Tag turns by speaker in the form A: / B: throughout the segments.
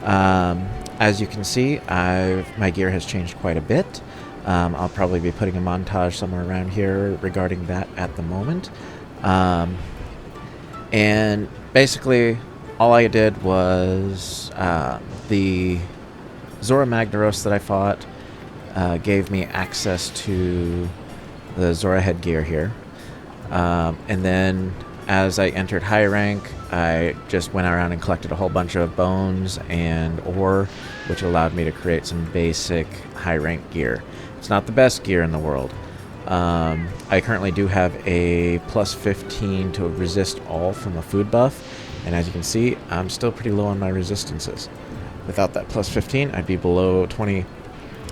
A: As you can see, my gear has changed quite a bit. I'll probably be putting a montage somewhere around here regarding that at the moment. And basically, all I did was the Zora Magdaros that I fought gave me access to the Zora headgear here. And then as I entered high rank, I just went around and collected a whole bunch of bones and ore, which allowed me to create some basic high rank gear. It's not the best gear in the world. I currently do have a plus 15 to resist all from a food buff, and as you can see, I'm still pretty low on my resistances. Without that plus 15, I'd be below 20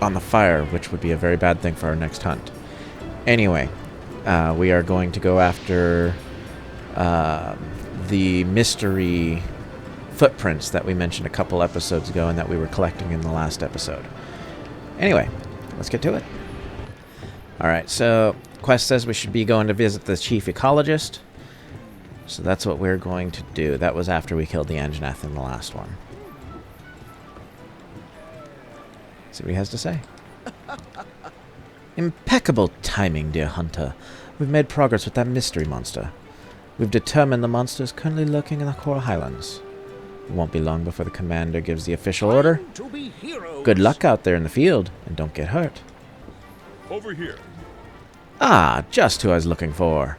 A: on the fire, which would be a very bad thing for our next hunt. Anyway, we are going to go after the mystery footprints that we mentioned a couple episodes ago and that we were collecting in the last episode. Anyway, let's get to it. Alright, so quest says we should be going to visit the chief ecologist. So that's what we're going to do. That was after we killed the Anjanath in the last one. See what he has to say. Impeccable timing, dear hunter. We've made progress with that mystery monster. We've determined the monster is currently lurking in the Coral Highlands. It won't be long before the commander gives the official order. Good luck out there in the field, and don't get hurt.
B: Over here.
A: Ah, just who I was looking for.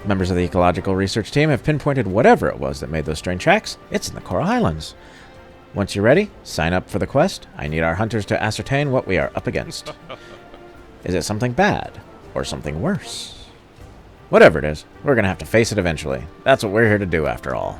A: Members of the ecological research team have pinpointed whatever it was that made those strange tracks. It's in the Coral Highlands. Once you're ready, sign up for the quest. I need our hunters to ascertain what we are up against. Is it something bad? Or something worse? Whatever it is, we're going to have to face it eventually. That's what we're here to do, after all.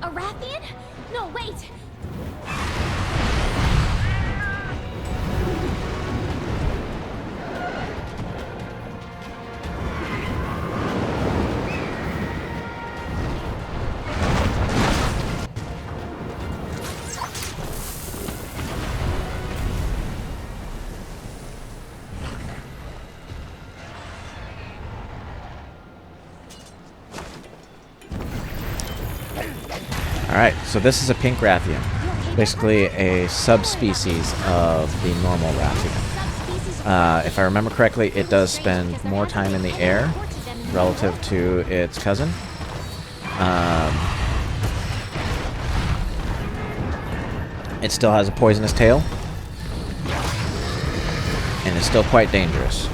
C: A Rathion? No, wait!
A: Alright, so this is a pink Rathion. Basically a subspecies of the normal Rathion. If I remember correctly, it does spend more time in the air relative to its cousin. It still has a poisonous tail. And is still quite dangerous.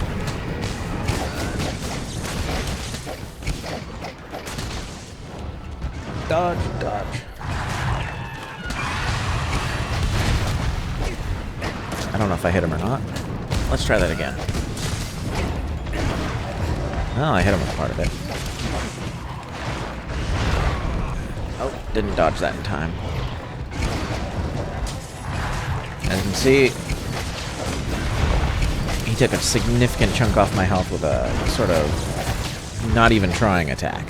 A: Dodge, dodge. I don't know if I hit him or not. Let's try that again. Oh, I hit him with part of it. Oh, didn't dodge that in time. As you can see, he took a significant chunk off my health with a sort of not even trying attack.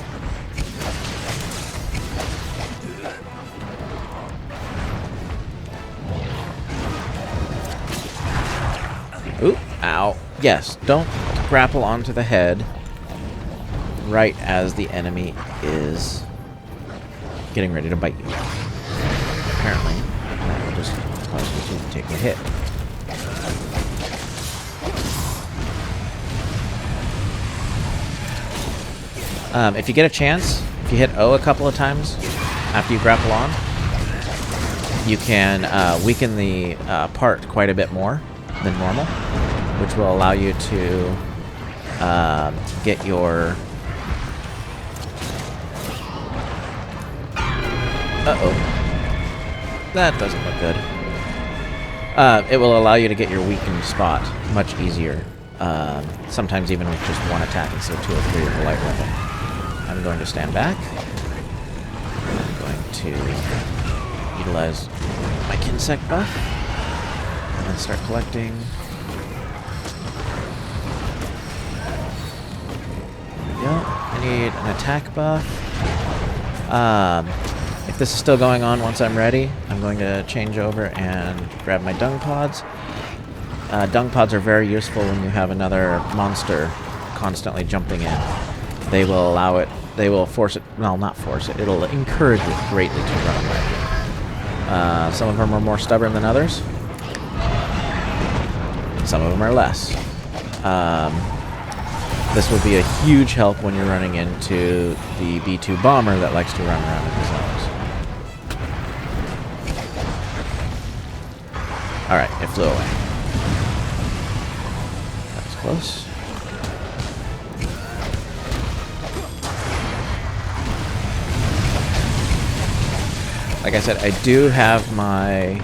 A: Ooh, ow. Yes, don't grapple onto the head right as the enemy is getting ready to bite you. Apparently, that will just cause you to take a hit. If you get a chance, if you hit O a couple of times after you grapple on, you can weaken the part quite a bit more than normal, which will allow you to get your... Uh-oh. That doesn't look good. It will allow you to get your weakened spot much easier. Sometimes even with just one attack instead of two or three with a light weapon. I'm going to stand back. I'm going to utilize my Kinsect buff. And then start collecting. need an attack buff. If this is still going on once I'm ready, I'm going to change over and grab my dung pods. Dung pods are very useful when you have another monster constantly jumping in. They will allow it, they will force it, well, not force it, it'll encourage it greatly to run away. Some of them are more stubborn than others. Some of them are less. This will be a huge help when you're running into the B-2 bomber that likes to run around in the zones. Alright, it flew away. That was close. Like I said, I do have my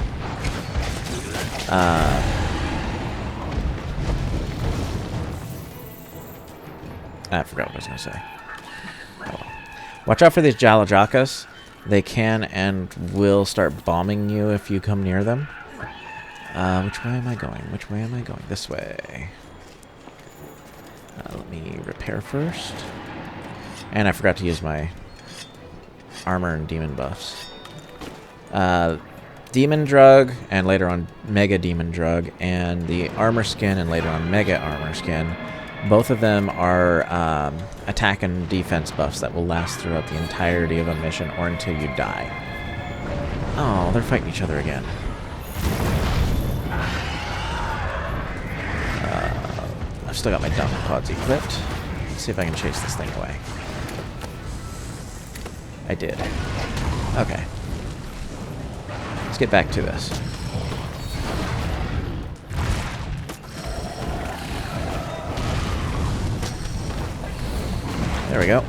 A: I forgot what I was going to say. Oh, well. Watch out for these Jalajakas. They can and will start bombing you if you come near them. Which way am I going? Which way am I going? This way. Let me repair first. And I forgot to use my armor and demon buffs. Demon Drug, and later on Mega Demon Drug, and the Armor Skin, and later on Mega Armor Skin. Both of them are attack and defense buffs that will last throughout the entirety of a mission or until you die. Oh, they're fighting each other again. I've still got my dung pods equipped. Let's see if I can chase this thing away. I did. Okay. Let's get back to this. There we go.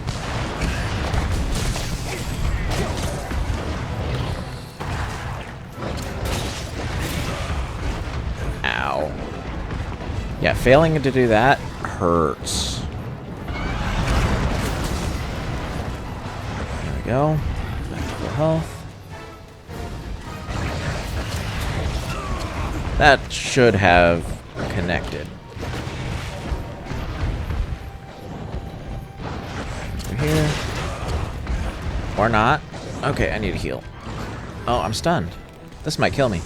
A: Ow. Yeah, failing to do that hurts. There we go. Back to full health. That should have connected. Here. Or not. Okay, I need to heal. Oh, I'm stunned. This might kill me.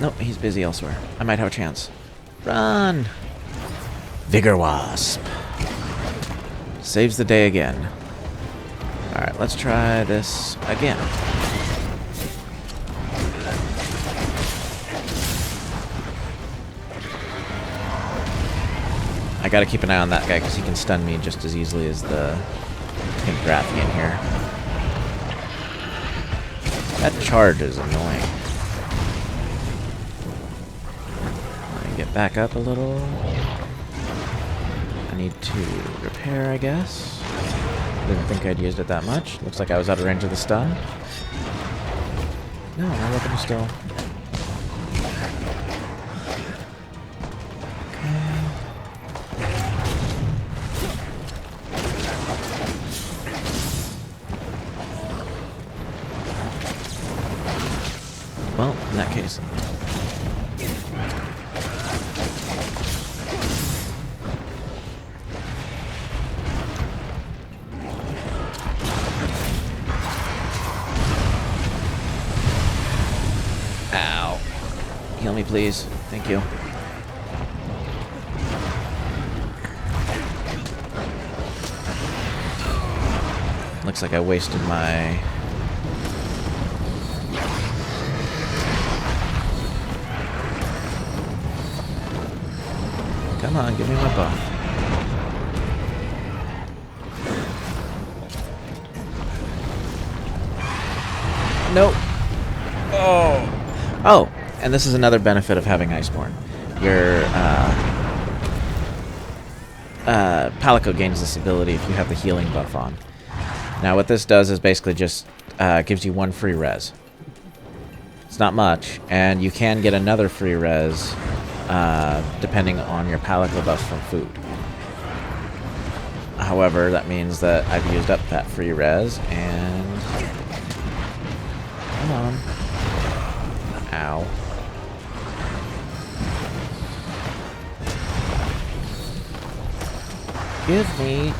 A: Nope, he's busy elsewhere. I might have a chance. Run! Vigor Wasp. Saves the day again. Alright, let's try this again. I gotta keep an eye on that guy because he can stun me just as easily as the pink Rathion here. That charge is annoying. Let me get back up a little. I need to repair, I guess. Didn't think I'd used it that much. Looks like I was out of range of the stun. No, I'm looking still. Well, in that case. Ow. Heal me, please. Thank you. Looks like I wasted my... Come on, give me my buff. Nope. Oh. Oh, and this is another benefit of having Iceborne. Your Palico gains this ability if you have the healing buff on. Now what this does is basically just gives you one free res. It's not much, and you can get another free res depending on your Palico buff from food. However, that means that I've used up that free res, and... Come on. Ow. Give me...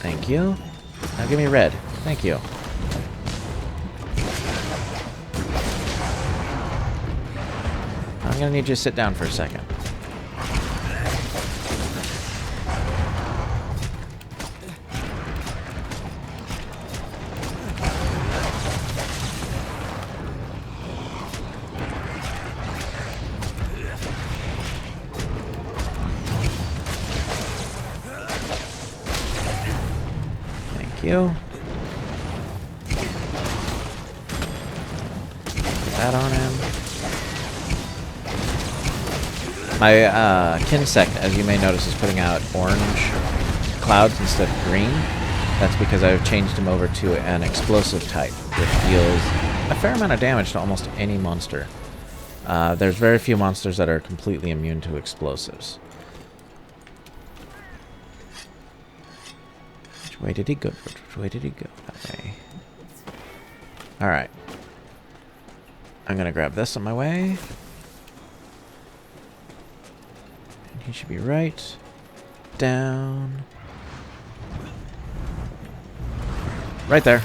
A: Thank you. Now give me red. Thank you. I'm gonna need you to sit down for a second. Thank you. Put that on him. My Kinsect, as you may notice, is putting out orange clouds instead of green. That's because I've changed him over to an explosive type, which deals a fair amount of damage to almost any monster. There's very few monsters that are completely immune to explosives. Which way did he go? Which way did he go? That way. Alright. I'm gonna grab this on my way. And he should be right down. Right there.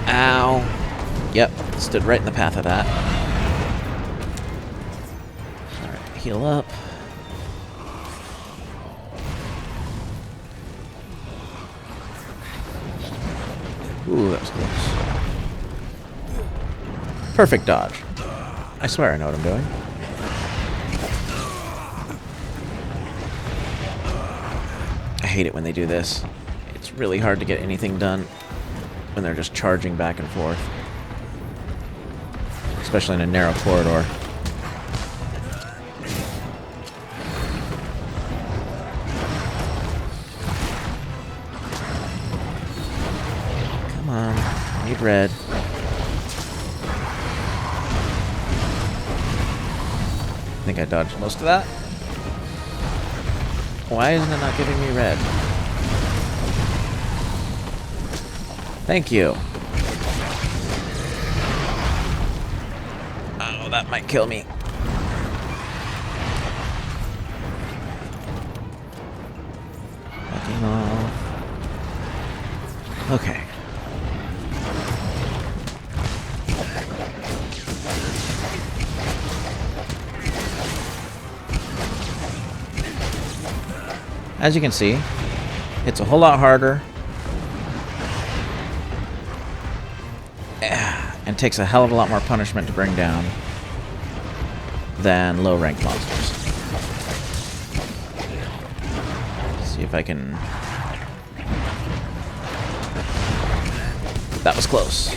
A: Ow. Yep, stood right in the path of that. Alright, heal up. Ooh, that was close. Perfect dodge. I swear I know what I'm doing. I hate it when they do this. It's really hard to get anything done when they're just charging back and forth. Especially in a narrow corridor. Come on. I need red. I think I dodged most of that. Why isn't it not giving me red? Thank you. Oh, that might kill me. Backing off. Okay. As you can see, it's a whole lot harder and takes a hell of a lot more punishment to bring down than low-ranked monsters. Let's see if I can... That was close.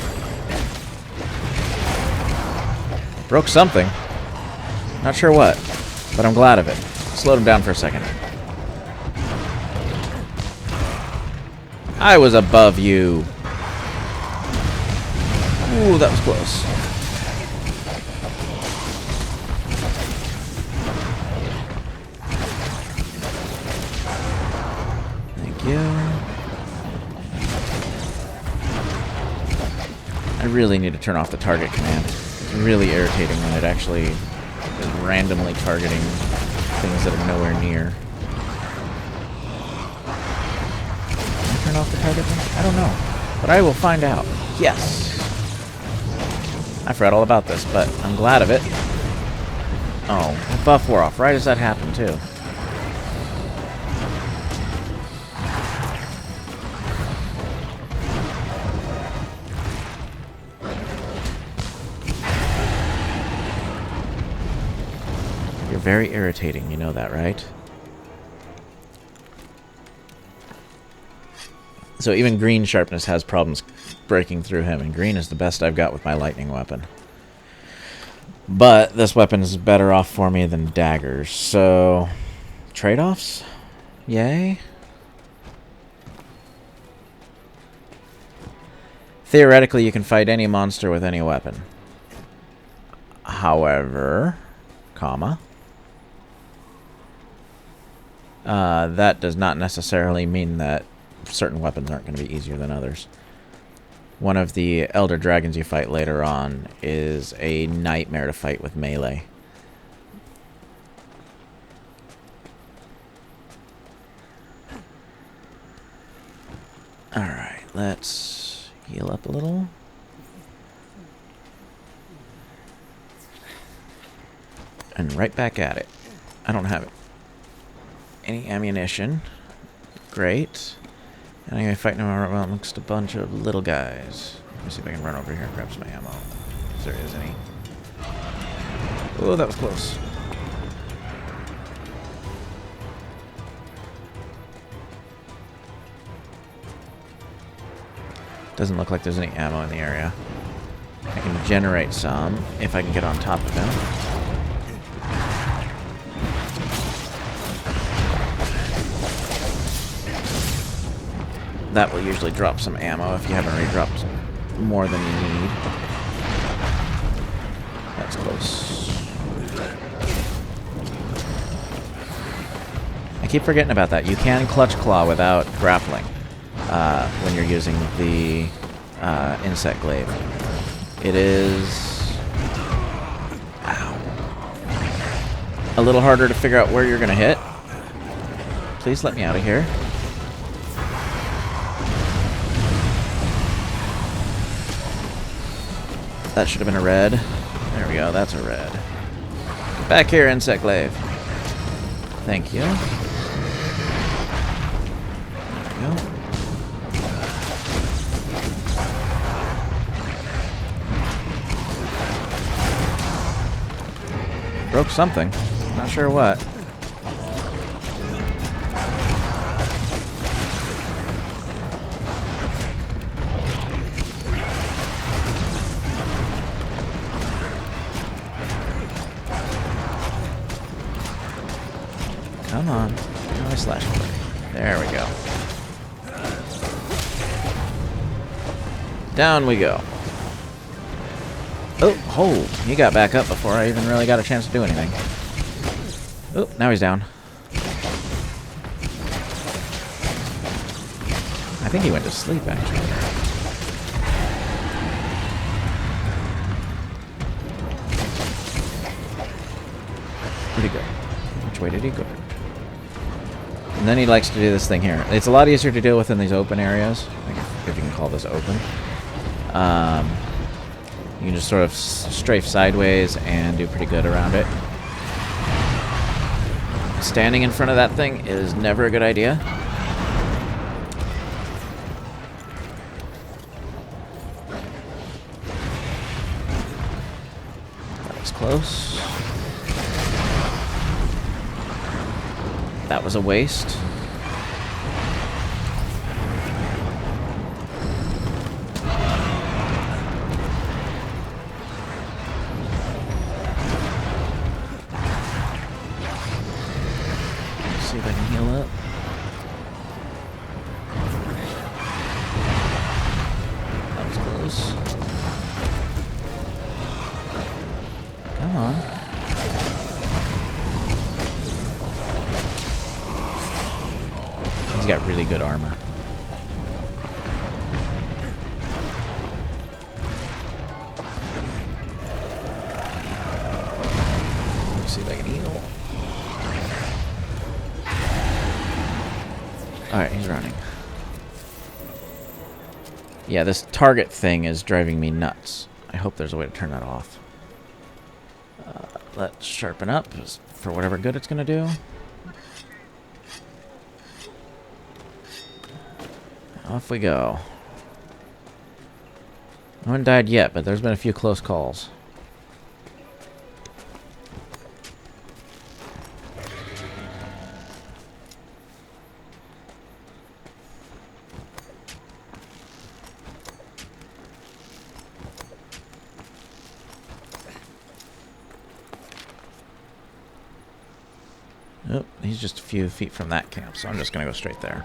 A: Broke something. Not sure what, but I'm glad of it. Slowed him down for a second. I was above you. Ooh, that was close. Thank you. I really need to turn off the target command. It's really irritating when it actually is randomly targeting things that are nowhere near. Turn off the target thing? I don't know. But I will find out. Yes! I forgot all about this, but I'm glad of it. Oh, the buff wore off right as that happened, too. You're very irritating, you know that, right? So even green sharpness has problems breaking through him, and green is the best I've got with my lightning weapon. But this weapon is better off for me than daggers, so... Trade-offs? Yay? Theoretically, you can fight any monster with any weapon. However... Comma... that does not necessarily mean that certain weapons aren't going to be easier than others. one of the elder dragons you fight later on is a nightmare to fight with melee. Alright, let's heal up a little. And right back at it. I don't have any ammunition. Great. And I'm going to fight amongst a bunch of little guys. Let me see if I can run over here and grab some ammo. If there is any. Oh, that was close. Doesn't look like there's any ammo in the area. I can generate some if I can get on top of him. That will usually drop some ammo if you haven't already dropped more than you need. That's close. I keep forgetting about that. You can clutch claw without grappling when you're using the insect glaive. It is a little harder to figure out where you're going to hit. Please let me out of here. That should have been a red. There we go, that's a red. Get back here, insect glaive. Thank you. There we go. Broke something. Not sure what. Come on. How do I slash play? There we go. Down we go. Oh, he got back up before I even really got a chance to do anything. Oh, now he's down. I think he went to sleep, actually. Where'd he go? Which way did he go? And then he likes to do this thing here. It's a lot easier to deal with in these open areas, if you can call this open. You can just sort of strafe sideways and do pretty good around it. Standing in front of that thing is never a good idea. That was close. That was a waste. See if I can heal up. That was close. Come on. He's got really good armor. Let's see if I can heal. Alright, he's running. Yeah, this target thing is driving me nuts. I hope there's a way to turn that off. Let's sharpen up for whatever good it's going to do. Off we go. No one died yet, but there's been a few close calls. Oh, he's just a few feet from that camp, so I'm just going to go straight there.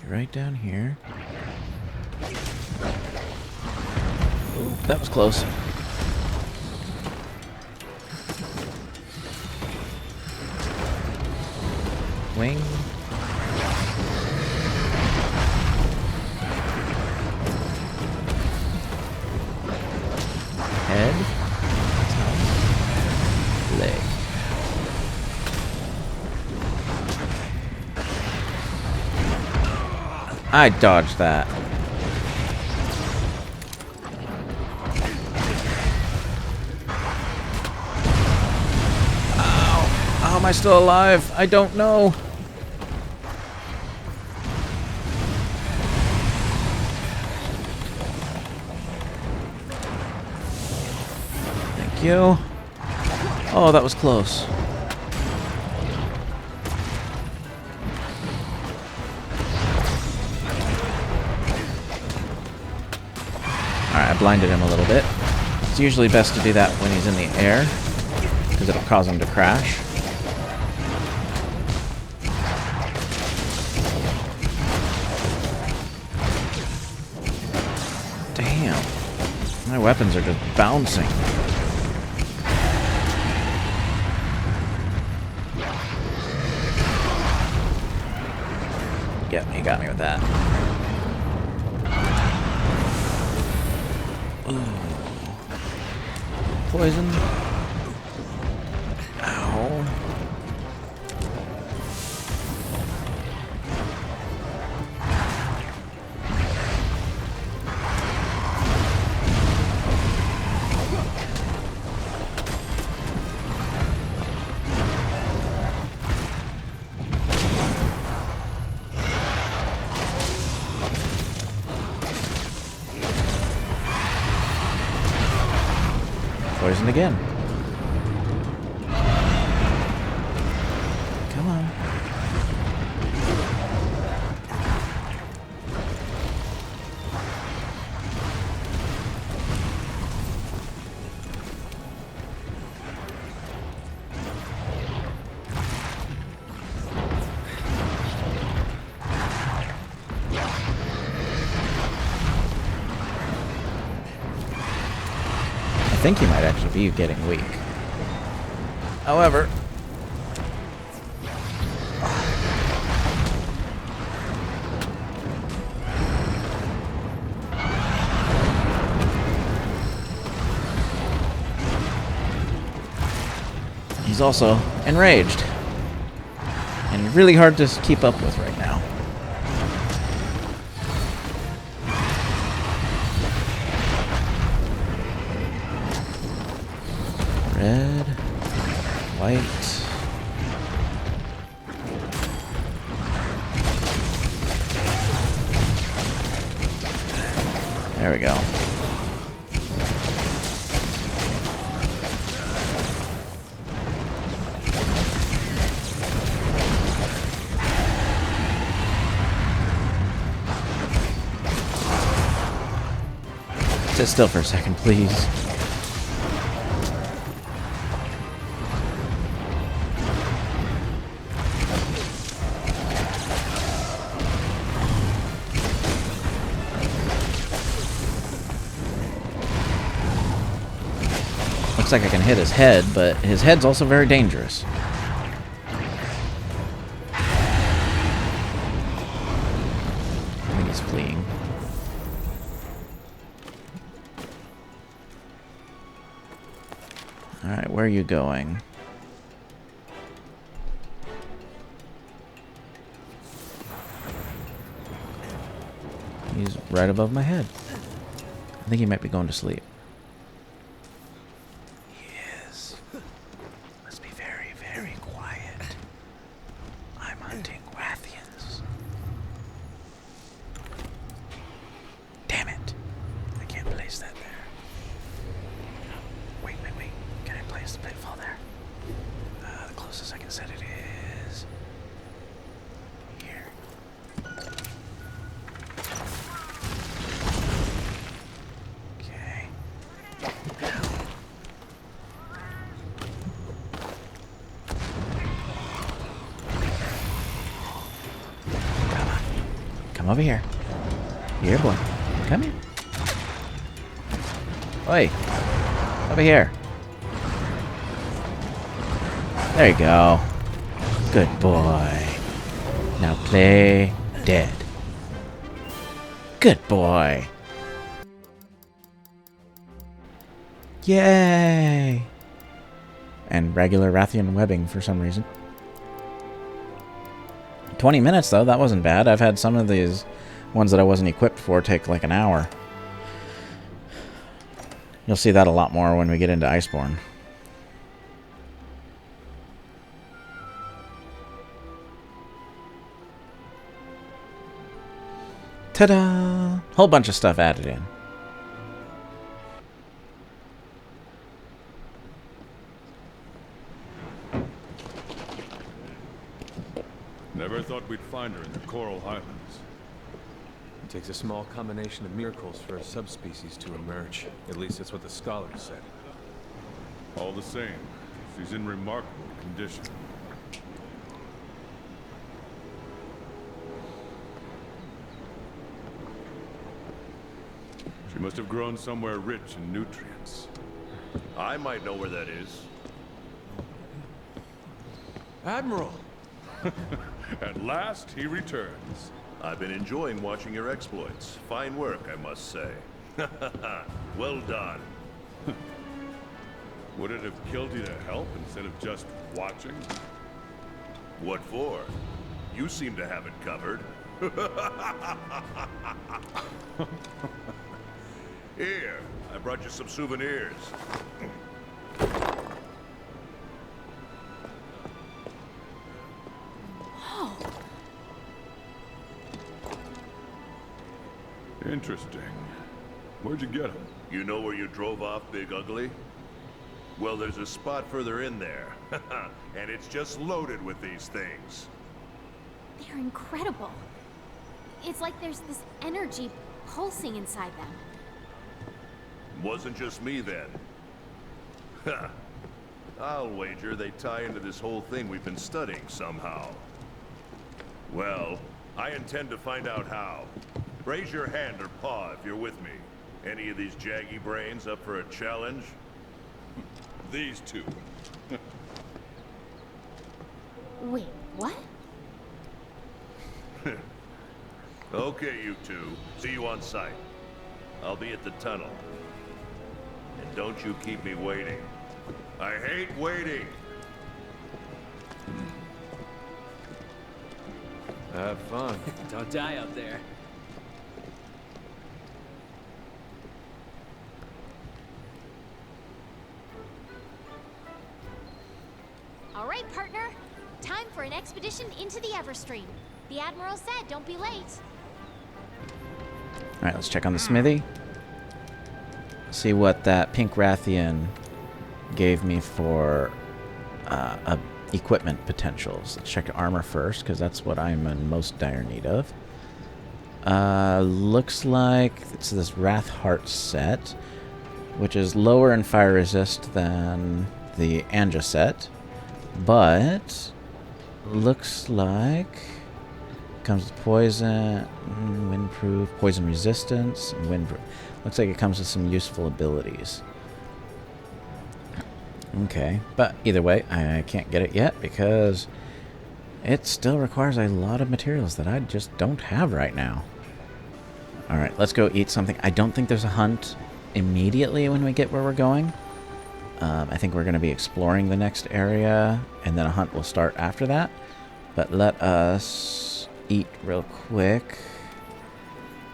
A: right down here. Ooh, that was close. Wing. Head. Top. Leg. I dodged that. Ow. How am I still alive? I don't know. Thank you. Oh, that was close. Alright, I blinded him a little bit. It's usually best to do that when he's in the air, because it'll cause him to crash. Damn. My weapons are just bouncing. Yep, he got me with that. Ooh. Poison. Ow. Poisoned again. Come on. I think he might actually be getting weak. However, he's also enraged and really hard to keep up with right now. Red, white. There we go. Sit still for a second, please. Looks like I can hit his head, but his head's also very dangerous. I think he's fleeing. Alright, where are you going? He's right above my head. I think he might be going to sleep. Hunting Rathions. Damn it. I can't place that there. Wait. Can I place the pitfall there? The closest I can set it is here. Okay. Come over here. Here, boy. Come here. Oi. Over here. There you go. Good boy. Now play dead. Good boy. Yay! And regular Rathion webbing for some reason. 20 minutes though, that wasn't bad. I've had some of these ones that I wasn't equipped for take like an hour. You'll see that a lot more when we get into Iceborne. Ta-da! Whole bunch of stuff added in.
B: Never thought we'd find her in the Coral Highlands.
D: It takes a small combination of miracles for a subspecies to emerge. At least that's what the scholars said.
B: All the same, she's in remarkable condition. She must have grown somewhere rich in nutrients.
E: I might know where that is.
D: Admiral!
B: At last, he returns.
E: I've been enjoying watching your exploits. Fine work, I must say. Well done.
B: Would it have killed you to help instead of just watching?
E: What for? You seem to have it covered. Here, I brought you some souvenirs.
B: Interesting. Where'd you get them?
E: You know where you drove off, Big Ugly? Well, there's a spot further in there. And it's just loaded with these things.
C: They're incredible. It's like there's this energy pulsing inside them.
E: Wasn't just me then. I'll wager they tie into this whole thing we've been studying somehow. Well, I intend to find out how. Raise your hand or paw if you're with me. Any of these jaggy brains up for a challenge?
B: These two.
C: Wait, what?
E: Okay, you two. See you on site. I'll be at the tunnel. And don't you keep me waiting. I hate waiting.
D: Have fun.
F: Don't die out there.
C: All right, partner. Time for an expedition into the Everstream. The Admiral said don't be late.
A: Alright, let's check on the smithy. See what that pink Rathion gave me for equipment potentials. Let's check armor first, because that's what I'm in most dire need of. Looks like it's this Wrath Heart set, which is lower in fire resist than the Anja set, but looks like comes with poison, windproof, poison resistance, and windproof. Looks like it comes with some useful abilities. Okay, but either way, I can't get it yet because it still requires a lot of materials that I just don't have right now. Alright, let's go eat something. I don't think there's a hunt immediately when we get where we're going. I think we're going to be exploring the next area, and then a hunt will start after that. But let us eat real quick.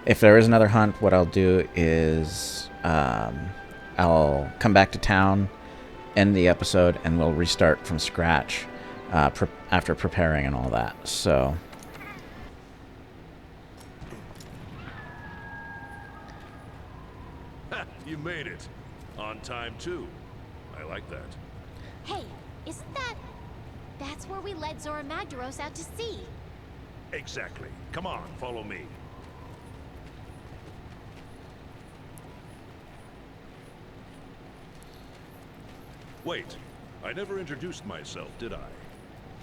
A: If there is another hunt, what I'll do is I'll come back to town, end the episode, and we'll restart from scratch after preparing and all that. So
E: You made it. On time, too. I like that.
C: Hey, isn't that... That's where we led Zora Magdaros out to sea.
E: Exactly. Come on, follow me. Wait, I never introduced myself, did I?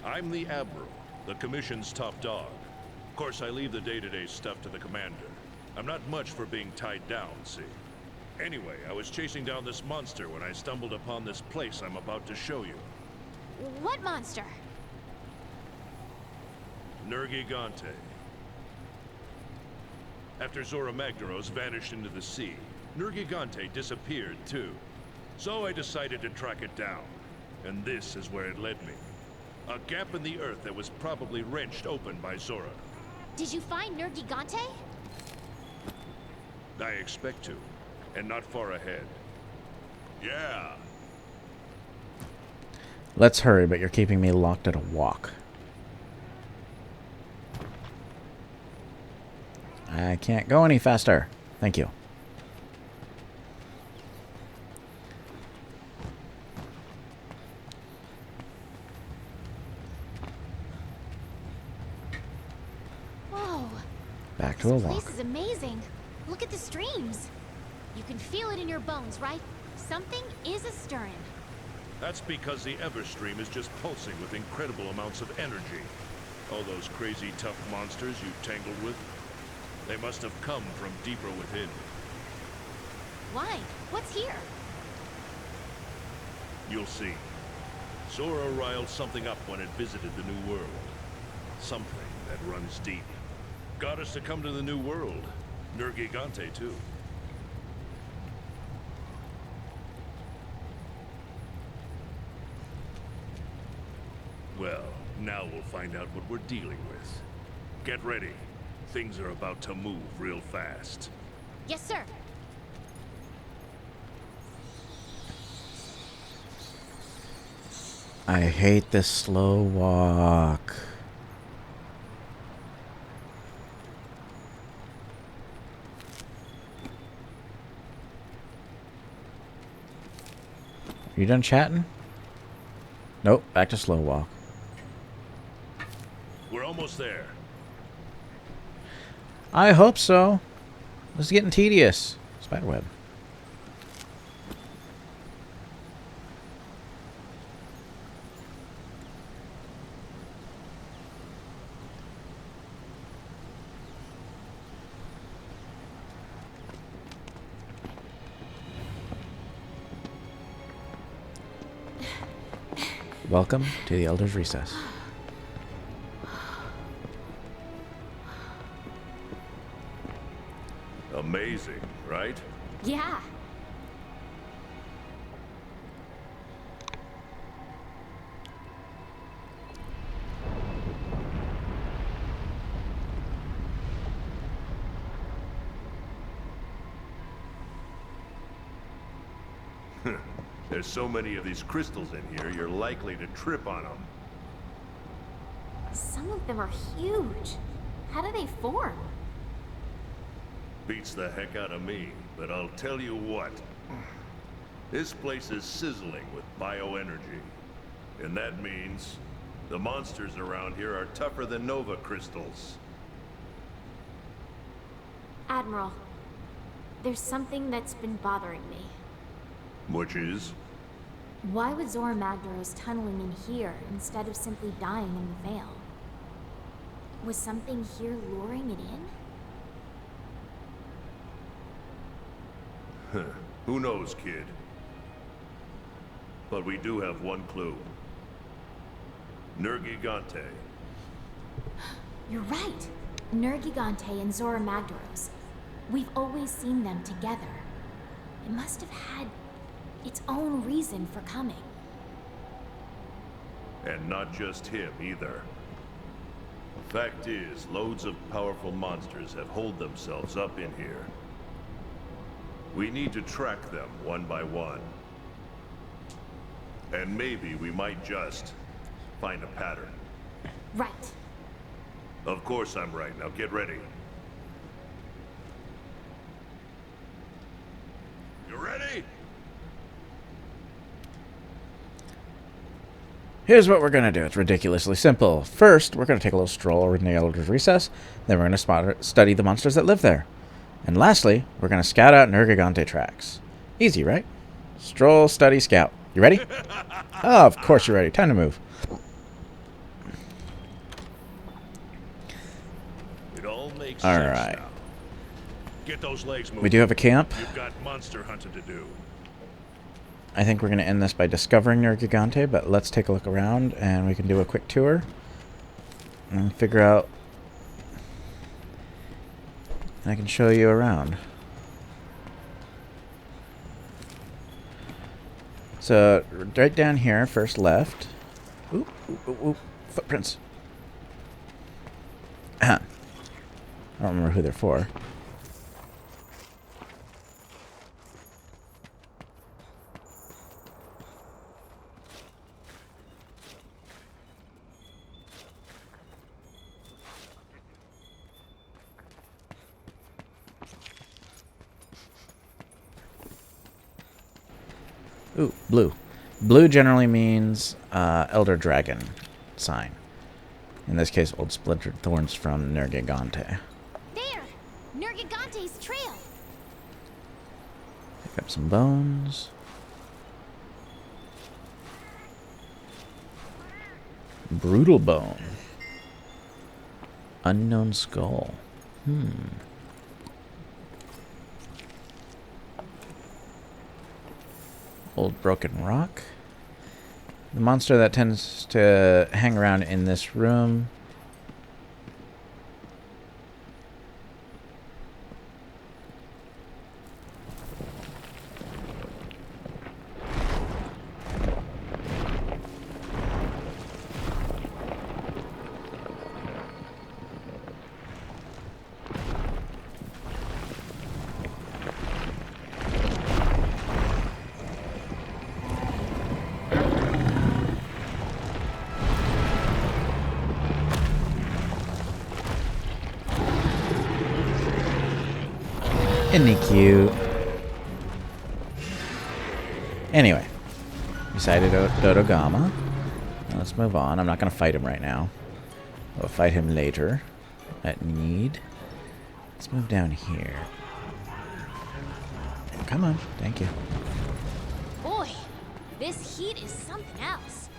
E: I'm the Admiral, the Commission's top dog. course, I leave the day-to-day stuff to the commander. I'm not much for being tied down, see? Anyway, I was chasing down this monster when I stumbled upon this place I'm about to show you.
C: What monster?
E: Nergigante. After Zora Magdaros vanished into the sea, Nergigante disappeared too. So I decided to track it down. And this is where it led me. A gap in the earth that was probably wrenched open by Zora.
C: Did you find Nergigante?
E: I expect to, and not far ahead. Yeah.
A: Let's hurry, but you're keeping me locked at a walk. I can't go any faster. Thank you.
C: Whoa.
A: Back to a
C: This
A: walk.
C: place is amazing. Look at the streams. You can feel it in your bones, right? Something is a-stirring.
E: That's because the Everstream is just pulsing with incredible amounts of energy. All those crazy tough monsters you tangled with, they must have come from deeper within.
C: Why? What's here?
E: You'll see. Zora riled something up when it visited the New World. Something that runs deep. Got us to come to the New World. Nergigante, too. Well, now we'll find out what we're dealing with. Get ready. Things are about to move real fast.
C: Yes, sir.
A: I hate this slow walk. You done chatting? Nope, back to slow walk.
E: We're almost there.
A: I hope so. This is getting tedious. Spiderweb. Welcome to the Elder's Recess.
E: Amazing, right?
C: Yeah.
E: There's so many of these crystals in here, you're likely to trip on them.
C: Some of them are huge. How do they form?
E: Beats the heck out of me, but I'll tell you what. This place is sizzling with bioenergy. And that means the monsters around here are tougher than Nova crystals.
C: Admiral, there's something that's been bothering me.
E: Which is?
C: Why would Zora Magdaros tunneling in here instead of simply dying in the Vale? Was something here luring it in?
E: Who knows, kid? But we do have one clue. Nergigante.
C: You're right. Nergigante and Zora Magdaros. We've always seen them together. It must have had its own reason for coming.
E: And not just him, either. Fact is, loads of powerful monsters have holed themselves up in here. We need to track them one by one. And maybe we might just find a pattern.
C: Right.
E: Of course I'm right. Now get ready. You ready?
A: Here's what we're going to do. It's ridiculously simple. First, we're going to take a little stroll over in the Elder's Recess. Then we're going to study the monsters that live there. And lastly, we're going to scout out Nergigante tracks. Easy, right? Stroll, study, scout. You ready? Oh, of course you're ready. Time to move.
E: makes
A: All
E: sense
A: right.
E: now. Get those legs moving.
A: We do have a camp.
E: You've got monster hunting to do.
A: I think we're going to end this by discovering Nergigante, but let's take a look around and we can do a quick tour and figure out. I can show you around. So, right down here, first left. Ooh, ooh, ooh, ooh. Footprints. I don't remember who they're for. Ooh, blue. Blue generally means Elder Dragon sign. In this case, old splintered thorns from Nergigante.
C: There! Nergigante's trail!
A: Pick up some bones. Brutal bone. Unknown skull. Old broken rock. The monster that tends to hang around in this room. Isn't he cute? Anyway, decided Dodogama. Now let's move on. I'm not going to fight him right now. We'll fight him later at need. Let's move down here. Come on. Thank you.
C: Boy, this heat is something else.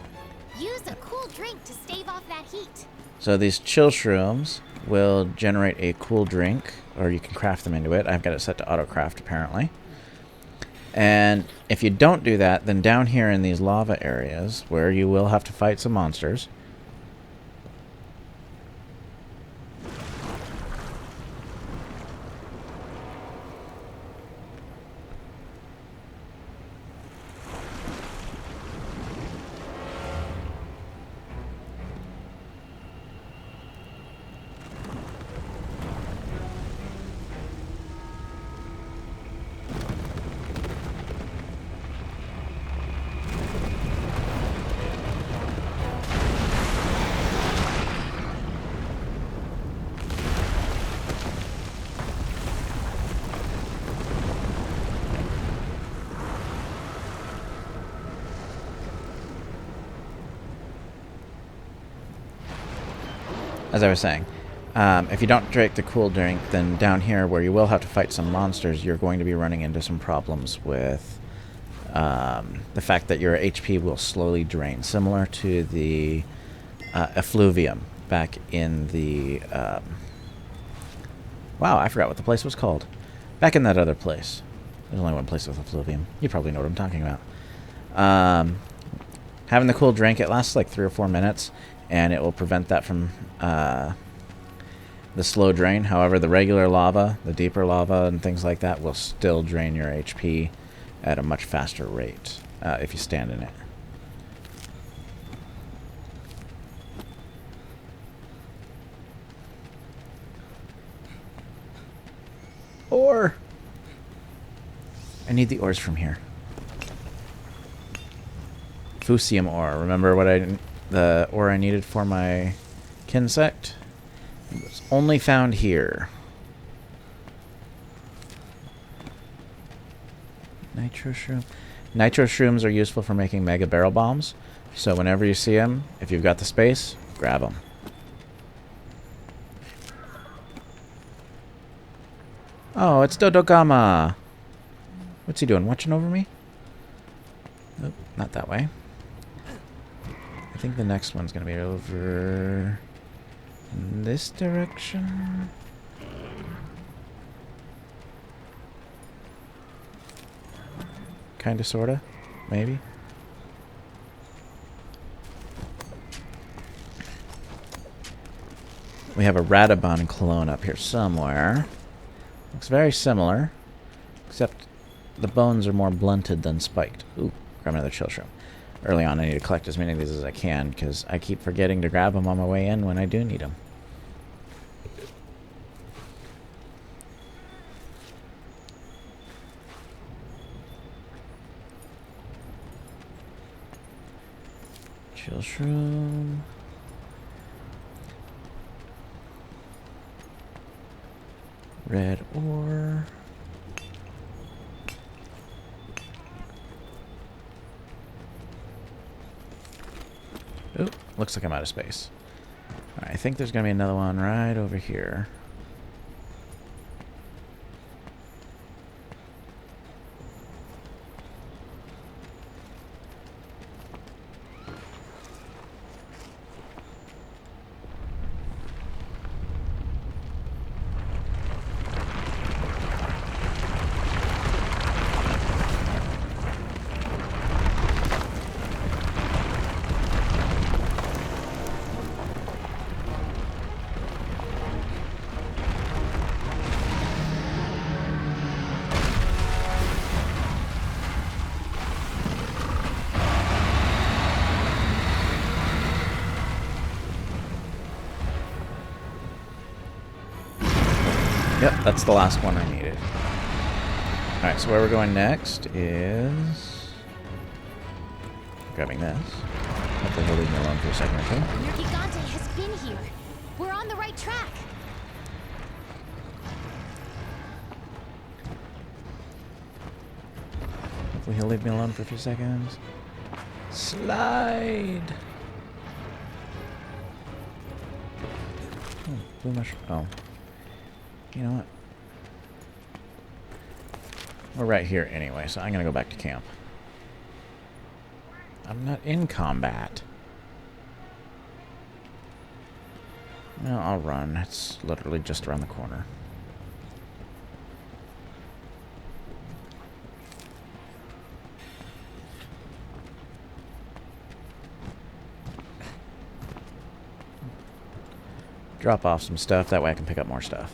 C: Use a cool drink to stave off that heat.
A: So these chill shrooms will generate a cool drink, or you can craft them into it. I've got it set to auto craft apparently. And if you don't do that, then down here in these lava areas, where you will have to fight some monsters, as I was saying, if you don't drink the cool drink, then down here where you will have to fight some monsters, you're going to be running into some problems with the fact that your HP will slowly drain, similar to the effluvium back in the... wow, I forgot what the place was called. Back in that other place. There's only one place with effluvium. You probably know what I'm talking about. Having the cool drink, it lasts like 3 or 4 minutes, and it will prevent that from the slow drain. However, the regular lava, the deeper lava and things like that will still drain your HP at a much faster rate if you stand in it. Ore! I need the ores from here. Fusium ore. Remember what the ore I needed for my kinsect? It was only found here. Nitro shroom. Nitro shrooms are useful for making mega barrel bombs. So whenever you see them, if you've got the space, grab them. Oh, it's Dodogama. What's he doing? Watching over me? Nope, not that way. I think the next one's going to be over in this direction. Kinda, sorta. Maybe. We have a Radibon clone up here somewhere. Looks very similar, except the bones are more blunted than spiked. Ooh, grab another chill shroom. Early on, I need to collect as many of these as I can, because I keep forgetting to grab them on my way in when I do need them. Chill shroom. Red ore. Oop, looks like I'm out of space. Alright, I think there's going to be another one right over here. Yep, that's the last one I needed. Alright, so where we're going next is... grabbing this. Hopefully he'll leave me alone for a second or two.
C: Nergigante has been here. We're on the right track.
A: Hopefully he'll leave me alone for a few seconds. Slide! Oh, blue mushroom. Oh. You know what? We're right here anyway, so I'm gonna go back to camp. I'm not in combat. No, I'll run. It's literally just around the corner. Drop off some stuff, that way I can pick up more stuff.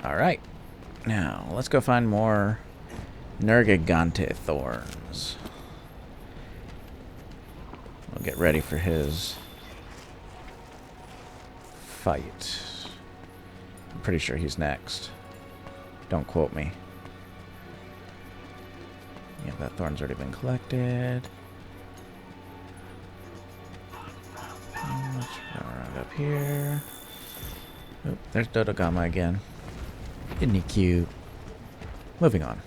A: Alright, now let's go find more Nergigante thorns. We'll get ready for his fight. I'm pretty sure he's next. Don't quote me. Yeah, that thorn's already been collected. Let's go around up here. Oop, there's Dodogama again. Isn't he cute? Moving on.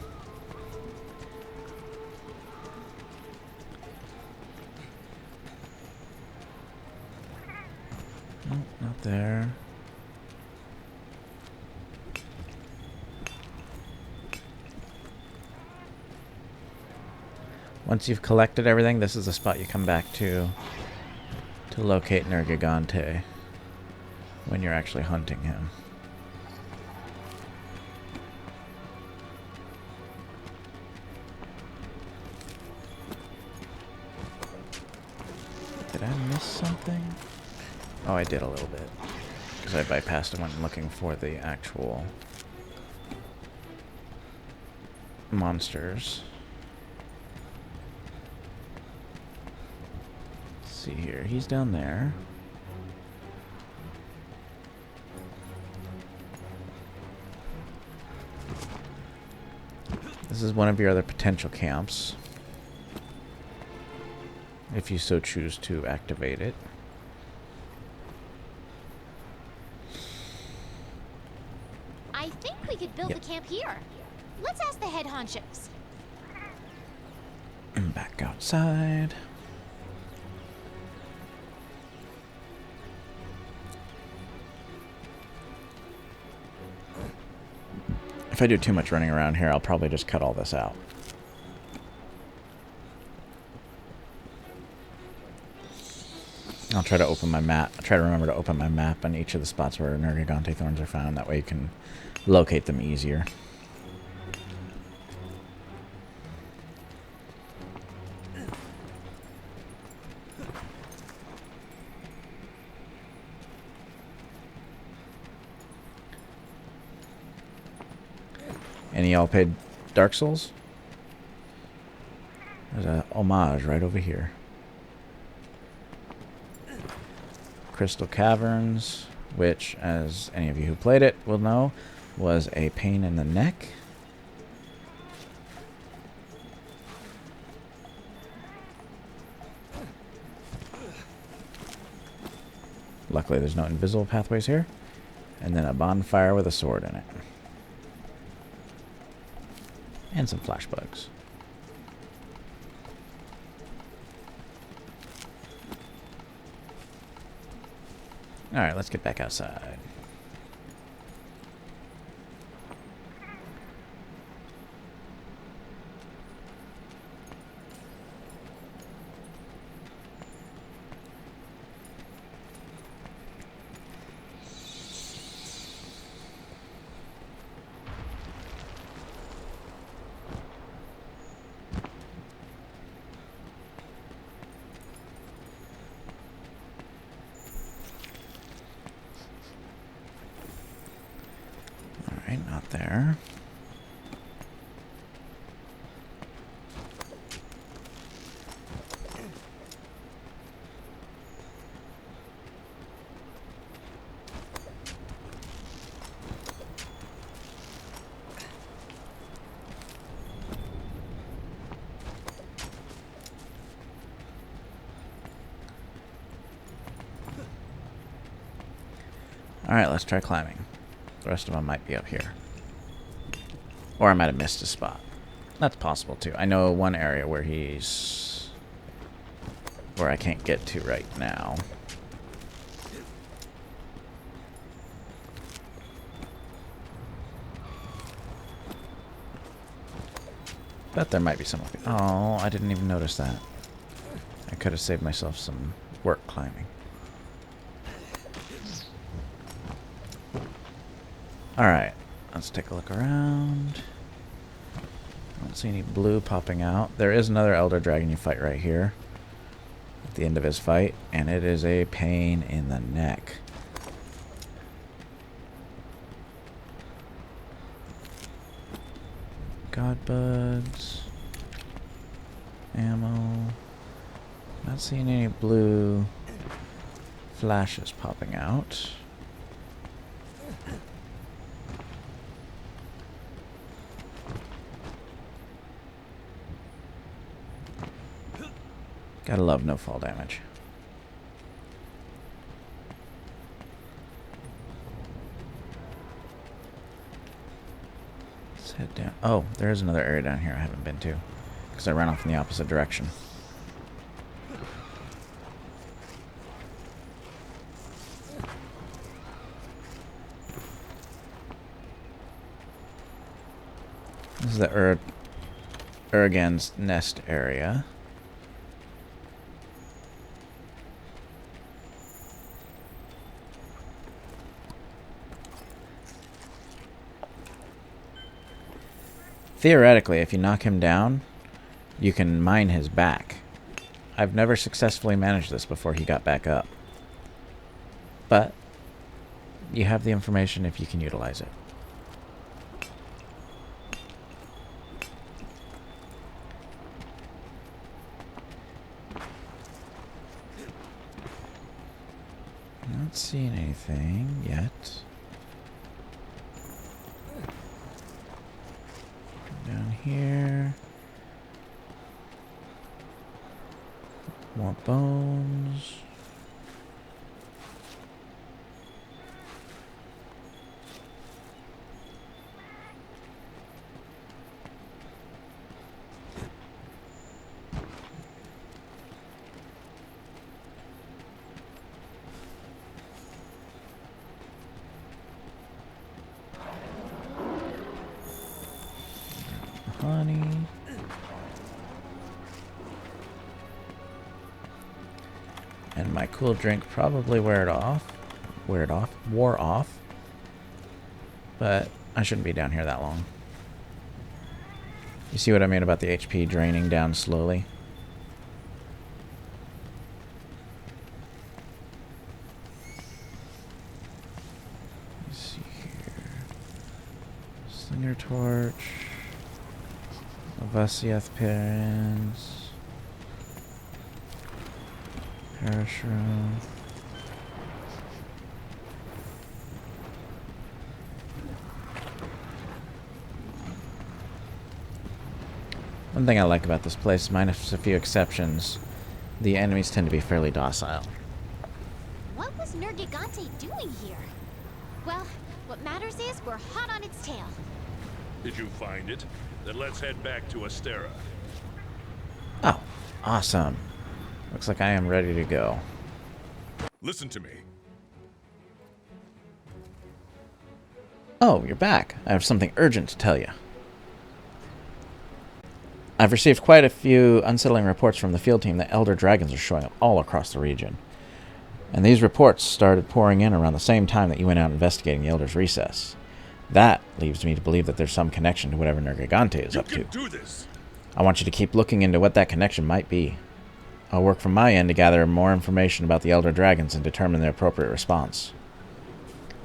A: Nope, not there. Once you've collected everything, this is the spot you come back to locate Nergigante when you're actually hunting him. Did I miss something? Oh, I did a little bit. Because I bypassed him when looking for the actual monsters. Let's see here. He's down there. This is one of your other potential camps, if you so choose to activate it.
C: I think we could build a camp here. Let's ask the head honchos.
A: And back outside. If I do too much running around here, I'll probably just cut all this out. I'll try to open my map. I'll try to remember to open my map on each of the spots where Nergigante thorns are found. That way you can locate them easier. Any of y'all played Dark Souls? There's a homage right over here. Crystal Caverns, which, as any of you who played it will know, was a pain in the neck. Luckily, there's no invisible pathways here. And then a bonfire with a sword in it. And some flash bugs. Alright, let's get back outside. Alright, not there. Alright, let's try climbing. The rest of them might be up here. Or I might have missed a spot. That's possible too. I know one area where he's... where I can't get to right now. Bet there might be some up here. Oh, I didn't even notice that. I could have saved myself some work climbing. Alright, let's take a look around. I don't see any blue popping out. There is another Elder Dragon you fight right here at the end of his fight, and it is a pain in the neck. God bugs. Ammo. Not seeing any blue flashes popping out. Gotta love no fall damage. Let's head down. Oh, there is another area down here I haven't been to, because I ran off in the opposite direction. This is the Uragan's nest area. Theoretically, if you knock him down, you can mine his back. I've never successfully managed this before he got back up. But you have the information if you can utilize it. Not seeing anything yet. Down here. More bones. Honey. And my cool drink probably wore off. But I shouldn't be down here that long. You see what I mean about the HP draining down slowly? Let's see here. Slinger torch. Avasiath parents. Parashroom. One thing I like about this place, minus a few exceptions, the enemies tend to be fairly docile.
C: What was Nergigante doing here? Well, what matters is we're hot on its tail.
E: Did you find it? Then let's head back to Astera.
A: Oh, awesome. Looks like I am ready to go.
B: Listen to me.
A: Oh, you're back. I have something urgent to tell you. I've received quite a few unsettling reports from the field team that elder dragons are showing up all across the region. And these reports started pouring in around the same time that you went out investigating the Elder's Recess. That leaves me to believe that there's some connection to whatever Nergigante is up to.
B: You can do this.
A: I want you to keep looking into what that connection might be. I'll work from my end to gather more information about the Elder Dragons and determine the appropriate response.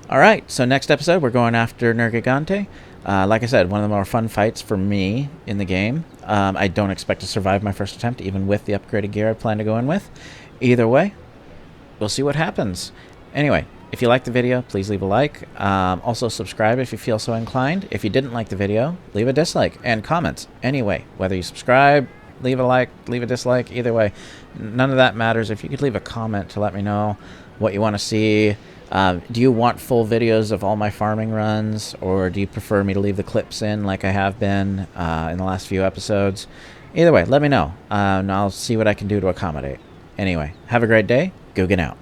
A: Alright, so next episode we're going after Nergigante. Like I said, one of the more fun fights for me in the game. I don't expect to survive my first attempt, even with the upgraded gear I plan to go in with. Either way, we'll see what happens. Anyway, if you liked the video, please leave a like. Also, subscribe if you feel so inclined. If you didn't like the video, leave a dislike and comments. Anyway, whether you subscribe, leave a like, leave a dislike, either way, none of that matters. If you could leave a comment to let me know what you want to see. Do you want full videos of all my farming runs, or do you prefer me to leave the clips in like I have been in the last few episodes? Either way, let me know, and I'll see what I can do to accommodate. Anyway, have a great day. Guggen out.